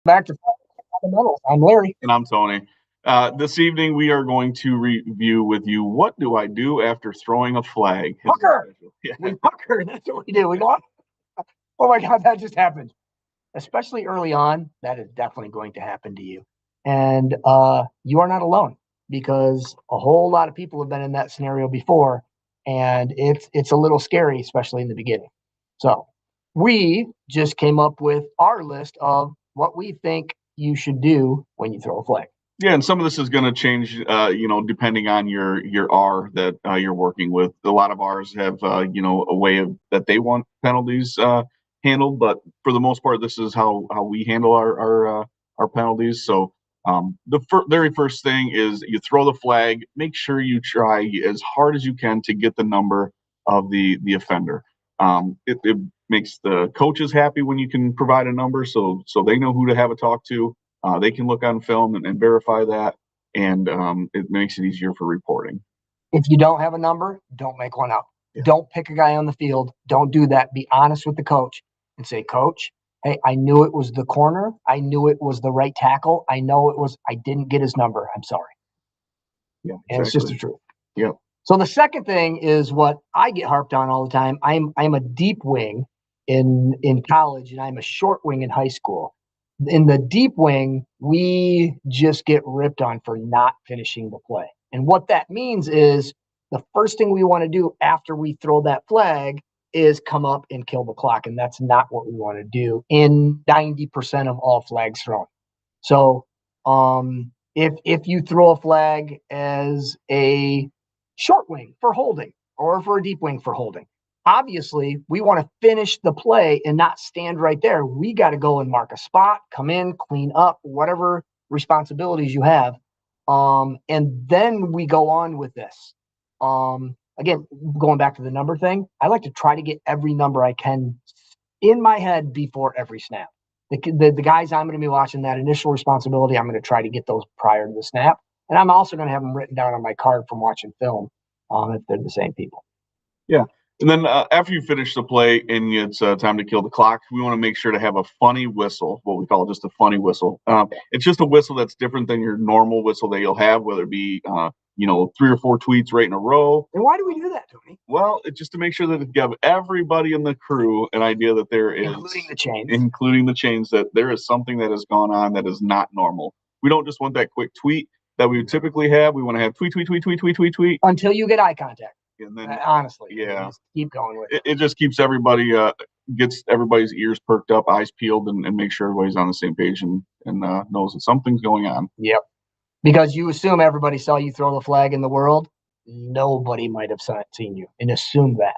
Back to fundamentals. I'm Larry. And I'm Tony. This evening, we are going to review with you what do I do after throwing a flag? Pucker. Yeah. We pucker. That's what we do. We go, oh my God, that just happened. Especially early on, that is definitely going to happen to you. And you are not alone because a whole lot of people have been in that scenario before. And it's a little scary, especially in the beginning. So we just came up with our list of what we think you should do when you throw a flag. Yeah, and some of this is going to change, depending on your R that you're working with. A lot of R's have, a way of that they want penalties handled, but for the most part, this is how we handle our penalties. So the very first thing is you throw the flag. Make sure you try as hard as you can to get the number of the offender. It makes the coaches happy when you can provide a number, so they know who to have a talk to. They can look on film and verify that, and it makes it easier for reporting. If you don't have a number, don't make one up. Yeah. Don't pick a guy on the field. Don't do that. Be honest with the coach and say, Coach, hey, I knew it was the corner. I knew it was the right tackle. I didn't get his number. I'm sorry. Yeah, exactly. And it's just the truth. Yeah. So the second thing is what I get harped on all the time. I'm a deep wing in college, and I'm a short wing in high school. In the deep wing, we just get ripped on for not finishing the play. And what that means is the first thing we want to do after we throw that flag is come up and kill the clock. And that's not what we want to do in 90% of all flags thrown. So if you throw a flag as a short wing for holding or for a deep wing for holding, obviously, we want to finish the play and not stand right there. We got to go and mark a spot, come in, clean up, whatever responsibilities you have. And then we go on with this. Again, going back to the number thing, I like to try to get every number I can in my head before every snap. The guys I'm going to be watching, that initial responsibility, I'm going to try to get those prior to the snap. And I'm also going to have them written down on my card from watching film if they're the same people. Yeah. And then after you finish the play and it's time to kill the clock, we want to make sure to have a funny whistle, what we call just a funny whistle. It's just a whistle that's different than your normal whistle that you'll have, whether it be, 3 or 4 tweets right in a row. And why do we do that, Tony? Well, it's just to make sure that you give everybody in the crew an idea that there is, including the chains, that there is something that has gone on that is not normal. We don't just want that quick tweet that we would typically have. We want to have tweet, tweet, tweet, tweet, tweet, tweet, tweet. Until you get eye contact. And then, honestly, yeah, just keep going with it. It just keeps everybody, gets everybody's ears perked up, eyes peeled, and make sure everybody's on the same page and knows that something's going on. Yep. Because you assume everybody saw you throw the flag in the world. Nobody might have seen you and assume that.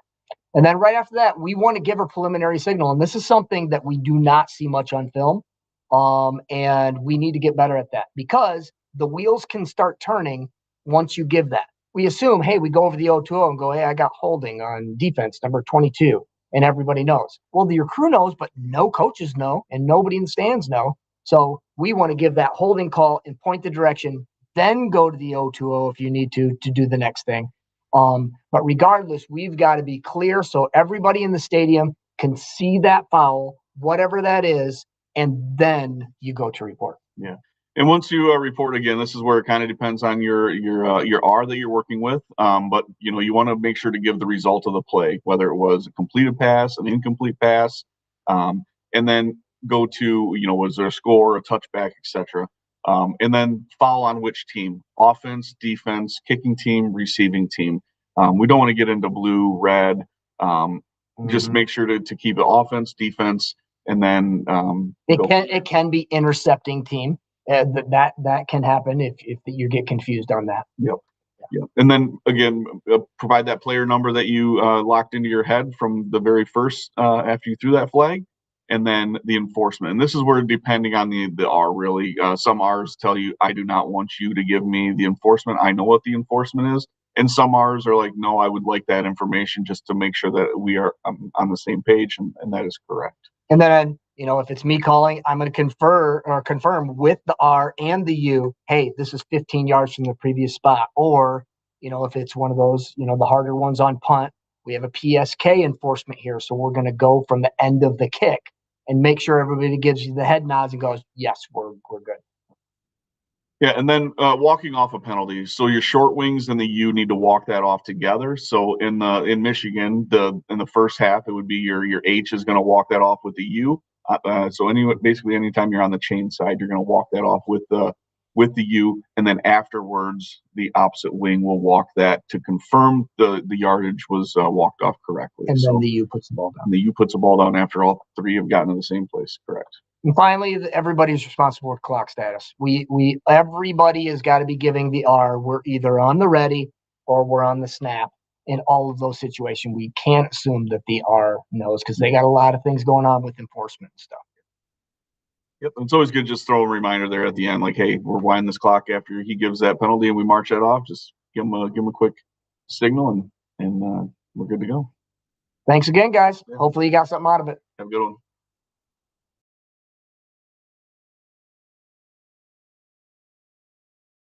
And then right after that, we want to give a preliminary signal. And this is something that we do not see much on film. And we need to get better at that because the wheels can start turning once you give that. We assume, hey, we go over the 0-2-0 and go, hey, I got holding on defense, number 22, and everybody knows. Well, your crew knows, but no coaches know, and nobody in the stands know. So we want to give that holding call and point the direction, then go to the 0-2-0 if you need to do the next thing. But regardless, we've got to be clear so everybody in the stadium can see that foul, whatever that is, and then you go to report. Yeah. And once you report again, this is where it kind of depends on your R that you're working with. But you want to make sure to give the result of the play, whether it was a completed pass, an incomplete pass, and then go to was there a score, a touchback, etc. And then foul on which team: offense, defense, kicking team, receiving team. We don't want to get into blue, red. Just make sure to keep it offense, defense, and then it can be intercepting team. That can happen if you get confused on that. Yep. Yeah. And then again, provide that player number that you locked into your head from the very first after you threw that flag, and then the enforcement. And this is where, depending on the R, really, some R's tell you, I do not want you to give me the enforcement. I know what the enforcement is. And some R's are like, no, I would like that information just to make sure that we are on the same page, and that is correct. And then, if it's me calling, I'm going to confirm with the R and the U, hey, this is 15 yards from the previous spot. Or, if it's one of those, the harder ones on punt, we have a PSK enforcement here. So we're going to go from the end of the kick and make sure everybody gives you the head nods and goes, yes, we're good. Yeah, and then walking off a penalty. So your short wings and the U need to walk that off together. So in Michigan, in the first half, it would be your H is going to walk that off with the U. So basically anytime you're on the chain side, you're going to walk that off with the U, and then afterwards the opposite wing will walk that to confirm the yardage was walked off correctly. And then the U puts the ball down. The U puts the ball down after all three have gotten to the same place. Correct. And finally, everybody's responsible for clock status. Everybody has got to be giving the R. We're either on the ready or we're on the snap. In all of those situations, we can't assume that the R knows, because they got a lot of things going on with enforcement and stuff. Yep, it's always good to just throw a reminder there at the end, like, hey, we're winding this clock after he gives that penalty and we march that off. Just give him a quick signal and we're good to go. Thanks again, guys. Yeah. Hopefully you got something out of it. Have a good one.